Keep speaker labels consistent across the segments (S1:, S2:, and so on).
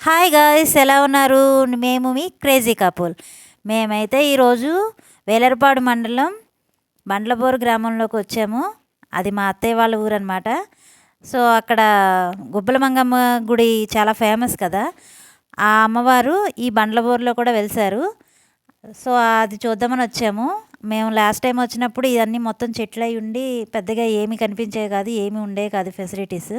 S1: Hi guys, ఎలా ఉన్నారు? మేము మీ క్రేజీ కపుల్. మేమైతే ఈరోజు వేలరపాడు మండలం బండ్లబోరు గ్రామంలోకి వచ్చాము. అది మా అత్తయ్య వాళ్ళ ఊరు అనమాట. సో అక్కడ గుబ్బల మంగమ్మ గుడి చాలా ఫేమస్ కదా. ఆ అమ్మవారు ఈ బండ్లబోరులో కూడా వెలిసారు. సో అది చూద్దామని వచ్చాము. మేము లాస్ట్ టైం వచ్చినప్పుడు ఇవన్నీ మొత్తం చెట్లు అయి ఉండి పెద్దగా ఏమీ కనిపించేవి కాదు, ఏమీ ఉండేవి కాదు ఫెసిలిటీస్.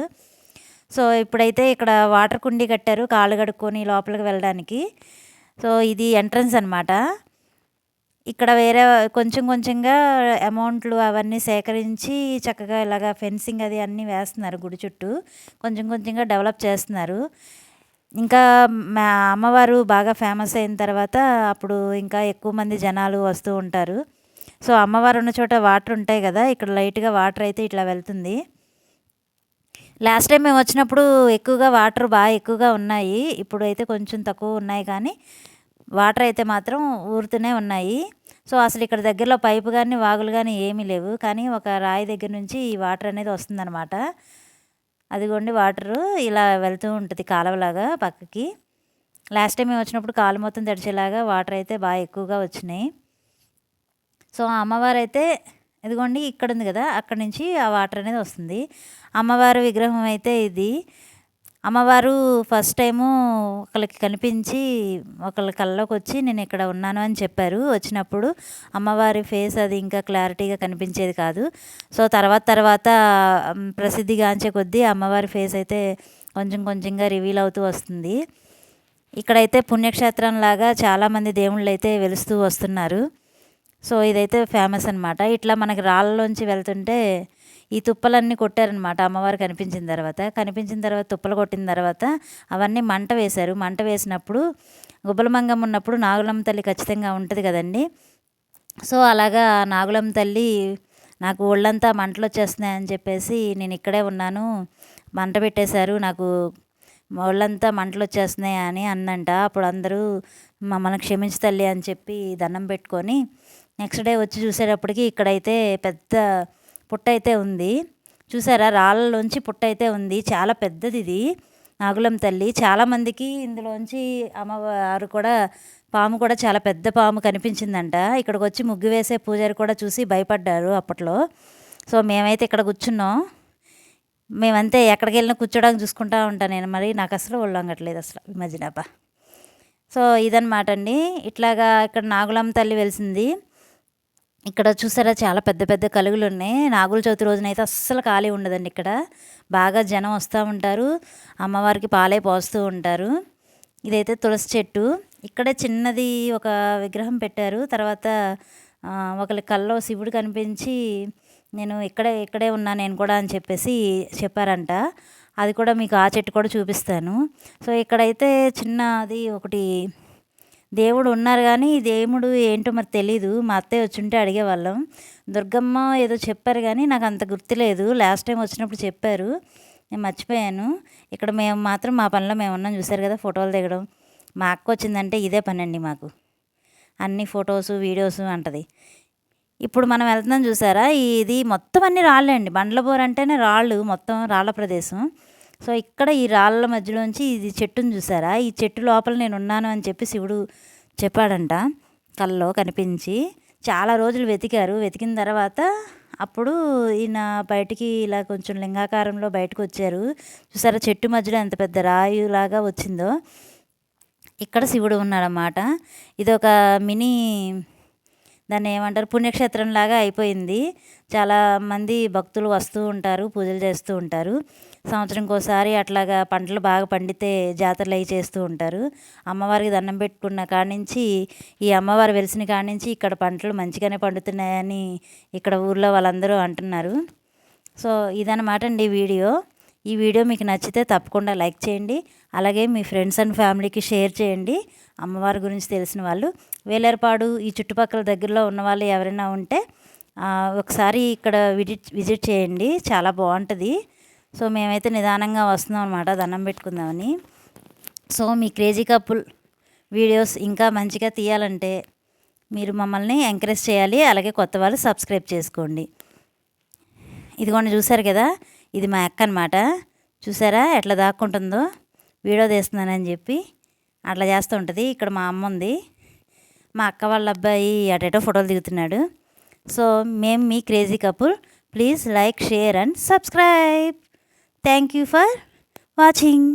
S1: సో ఇప్పుడైతే ఇక్కడ వాటర్ కుండీ కట్టారు కాళ్ళు కడుక్కొని లోపలికి వెళ్ళడానికి. సో ఇది ఎంట్రన్స్ అనమాట. ఇక్కడ వేరే కొంచెం కొంచెంగా అమౌంట్లు అవన్నీ సేకరించి చక్కగా ఇలాగా ఫెన్సింగ్ అది అన్నీ వేస్తున్నారు గుడి చుట్టూ. కొంచెం కొంచెంగా డెవలప్ చేస్తున్నారు. ఇంకా మా అమ్మవారు బాగా ఫేమస్ అయిన తర్వాత అప్పుడు ఇంకా ఎక్కువ మంది జనాలు వస్తూ ఉంటారు. సో అమ్మవారు ఉన్న చోట వాటర్ ఉంటాయి కదా, ఇక్కడ లైట్గా వాటర్ అయితే ఇట్లా వెళ్తుంది. లాస్ట్ టైం మేము వచ్చినప్పుడు ఎక్కువగా వాటర్ బాగా ఎక్కువగా ఉన్నాయి. ఇప్పుడు అయితే కొంచెం తక్కువ ఉన్నాయి, కానీ వాటర్ అయితే మాత్రం ఊరుతూనే ఉన్నాయి. సో అసలు ఇక్కడ దగ్గరలో పైపు కానీ వాగులు కానీ ఏమీ లేవు, కానీ ఒక రాయి దగ్గర నుంచి ఈ వాటర్ అనేది వస్తుందన్నమాట. అదిగోండి వాటరు ఇలా వెళ్తూ ఉంటుంది కాలువలాగా పక్కకి. లాస్ట్ టైం మేము వచ్చినప్పుడు కాలు మొత్తం తడిచేలాగా వాటర్ అయితే బాగా ఎక్కువగా వచ్చినాయి. సో ఆ అమ్మవారు అయితే ఇదిగోండి ఇక్కడ ఉంది కదా, అక్కడ నుంచి ఆ వాటర్ అనేది వస్తుంది. అమ్మవారి విగ్రహం అయితే ఇది. అమ్మవారు ఫస్ట్ టైము ఒకళ్ళకి కనిపించి ఒకళ్ళ కల్లోకి వచ్చి నేను ఇక్కడ ఉన్నాను అని చెప్పారు. వచ్చినప్పుడు అమ్మవారి ఫేస్ అది ఇంకా క్లారిటీగా కనిపించేది కాదు. సో తర్వాత తర్వాత ప్రసిద్ధిగాంచే కొద్దీ అమ్మవారి ఫేస్ అయితే కొంచెం కొంచెంగా రివీల్ అవుతూ వస్తుంది. ఇక్కడైతే పుణ్యక్షేత్రం లాగా చాలామంది దేవుళ్ళు అయితే వెలుస్తూ వస్తున్నారు. సో ఇదైతే ఫేమస్ అనమాట. ఇట్లా మనకి రాళ్ళలోంచి వెళ్తుంటే ఈ తుప్పలన్నీ కొట్టారనమాట అమ్మవారు కనిపించిన తర్వాత తుప్పలు కొట్టిన తర్వాత అవన్నీ మంట వేశారు. మంట వేసినప్పుడు గుబ్బలమంగమ్మ ఉన్నప్పుడు నాగులమ్మ తల్లి ఖచ్చితంగా ఉంటుంది కదండి. సో అలాగా నాగులమ్మ తల్లి నాకు ఒళ్ళంతా మంటలు వచ్చేస్తున్నాయని చెప్పేసి నేను ఇక్కడే ఉన్నాను, మంట పెట్టేశారు, నాకు ఒళ్ళంతా మంటలు వచ్చేస్తున్నాయి అని అందంట. అప్పుడు అందరూ మమ్మల్ని క్షమించు తల్లి అని చెప్పి దండం పెట్టుకొని నెక్స్ట్ డే వచ్చి చూసేటప్పటికి ఇక్కడైతే పెద్ద పుట్ట అయితే ఉంది. చూసారా, రాళ్ళలోంచి పుట్ట అయితే ఉంది, చాలా పెద్దది ఇది నాగులమ్మ తల్లి. చాలామందికి ఇందులోంచి అమ్మవారు కూడా పాము కూడా చాలా పెద్ద పాము కనిపించిందంట. ఇక్కడికి వచ్చి ముగ్గు వేసే పూజారి కూడా చూసి భయపడ్డారు అప్పట్లో. సో మేమైతే ఇక్కడ కూర్చున్నాం. మేమంతే ఎక్కడికి వెళ్ళినా కూర్చోడానికి చూసుకుంటూ ఉంటాను నేను, మరి నాకు అసలు ఒళ్ళొంగట్లేదు అసలు ఈ మధ్యనప్ప. సో ఇదన్నమాట అండి. ఇట్లాగా ఇక్కడ నాగులమ్మ తల్లి వెలిసింది. ఇక్కడ చూసారా చాలా పెద్ద పెద్ద కలుగులు ఉన్నాయి. నాగుల చవితి రోజునైతే అస్సలు ఖాళీ ఉండదండి. ఇక్కడ బాగా జనం వస్తూ ఉంటారు, అమ్మవారికి పాలే పోస్తూ ఉంటారు. ఇదైతే తులసి చెట్టు. ఇక్కడే చిన్నది ఒక విగ్రహం పెట్టారు. తర్వాత ఒకరి కల్లో శివుడు కనిపించి నేను ఇక్కడే ఉన్నా నేను కూడా అని చెప్పేసి చెప్పారంట. అది కూడా మీకు ఆ చెట్టు కూడా చూపిస్తాను. సో ఇక్కడైతే చిన్నది ఒకటి దేవుడు ఉన్నారు, కానీ దేవుడు ఏంటో మరి తెలీదు. మా అత్తయ్య వచ్చుంటే అడిగేవాళ్ళం. దుర్గమ్మ ఏదో చెప్పారు కానీ నాకు అంత గుర్తులేదు. లాస్ట్ టైం వచ్చినప్పుడు చెప్పారు, నేను మర్చిపోయాను. ఇక్కడ మేము మాత్రం మా పనిలో మేము ఉన్నాం. చూసారు కదా ఫోటోలు దిగడం. మా అక్క వచ్చిందంటే ఇదే పని అండి మాకు, అన్ని ఫొటోసు వీడియోసు అంటది. ఇప్పుడు మనం వెళ్తున్నాం చూసారా, ఇది మొత్తం అన్ని రాళ్ళే అండి. బండ్లబోరు అంటేనే రాళ్ళు, మొత్తం రాళ్ళ ప్రదేశం. సో ఇక్కడ ఈ రాళ్ళ మధ్యలోంచి ఇది చెట్టును చూసారా, ఈ చెట్టు లోపల నేను ఉన్నాను అని చెప్పి శివుడు చెప్పాడంట కల్లో కనిపించి. చాలా రోజులు వెతికారు. వెతికిన తర్వాత అప్పుడు ఈయన బయటికి ఇలా కొంచెం లింగాకారంలో బయటకు వచ్చారు. చూసారా చెట్టు మధ్యలో ఎంత పెద్ద రాయులాగా వచ్చిందో. ఇక్కడ శివుడు ఉన్నాడన్నమాట. ఇది ఒక మినీ, దాన్ని ఏమంటారు, పుణ్యక్షేత్రం లాగా అయిపోయింది. చాలామంది భక్తులు వస్తూ ఉంటారు, పూజలు చేస్తూ ఉంటారు. సంవత్సరంకోసారి అట్లాగా పంటలు బాగా పండితే జాతరలు అవి చేస్తూ ఉంటారు. అమ్మవారికి దండం పెట్టుకున్న కాడి నుంచి, ఈ అమ్మవారు వెలిసిన కాడి నుంచి ఇక్కడ పంటలు మంచిగానే పండుతున్నాయని ఇక్కడ ఊర్లో వాళ్ళందరూ అంటున్నారు. సో ఇదన్నమాట అండి వీడియో. ఈ వీడియో మీకు నచ్చితే తప్పకుండా లైక్ చేయండి. అలాగే మీ ఫ్రెండ్స్ అండ్ ఫ్యామిలీకి షేర్ చేయండి. అమ్మవారి గురించి తెలిసిన వాళ్ళు, వేలేరపాడు ఈ చుట్టుపక్కల దగ్గరలో ఉన్న వాళ్ళు ఎవరైనా ఉంటే ఒకసారి ఇక్కడ విజిట్ చేయండి, చాలా బాగుంటుంది. సో మేమైతే నిదానంగా వస్తున్నాం అనమాట దండం పెట్టుకుందామని. సో మీ క్రేజీ కపుల్ వీడియోస్ ఇంకా మంచిగా తీయాలంటే మీరు మమ్మల్ని ఎంకరేజ్ చేయాలి. అలాగే కొత్త వాళ్ళు సబ్స్క్రైబ్ చేసుకోండి. ఇదిగోండి చూసారు కదా, ఇది మా అక్క అనమాట. చూసారా ఎట్లా దాక్కుంటుందో. వీడియో తీస్తున్నానని చెప్పి అట్లా చేస్తూ ఉంటుంది. ఇక్కడ మా అమ్మ ఉంది, మా అక్క వాళ్ళ అబ్బాయి అటేటో ఫోటోలు దిగుతున్నాడు. సో మేము మీ crazy couple. Please like, share and subscribe. Thank you for watching.